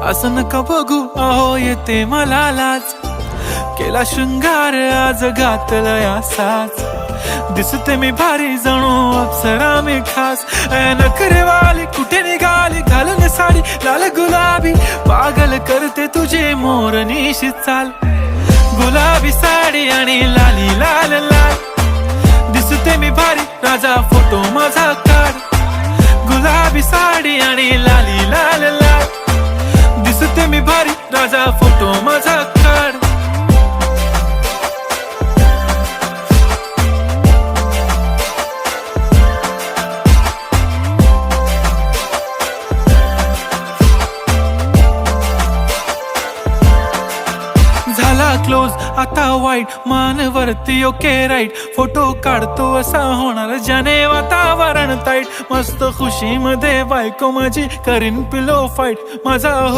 असं नका बघू अहो येते मला लाज, केला शृंगार आज घातलाय असाच, दिसते मी भारी जणू अप्सरा मी खास. नखरेवाली कुठे निघाली घालून साडी लाल गुलाबी, पागल करते तुझे मोरनीशी चाल. गुलाबी साडी आणि लाली लाल लाल, दिसते मी भारी राजा फोटो माझा काढ. गुलाबी साडी आणि लाली लाल लाल, दिसते मी भारी राजा फोटो माझा काढ. झाला क्लोज आता वाईट, मान वरती ओके राईट, फोटो काढतो असा होणार ज्याने वातावरण ताईट. मस्त खुशी मध्ये बायको माझी करीन पिलो फाईट, माझा हो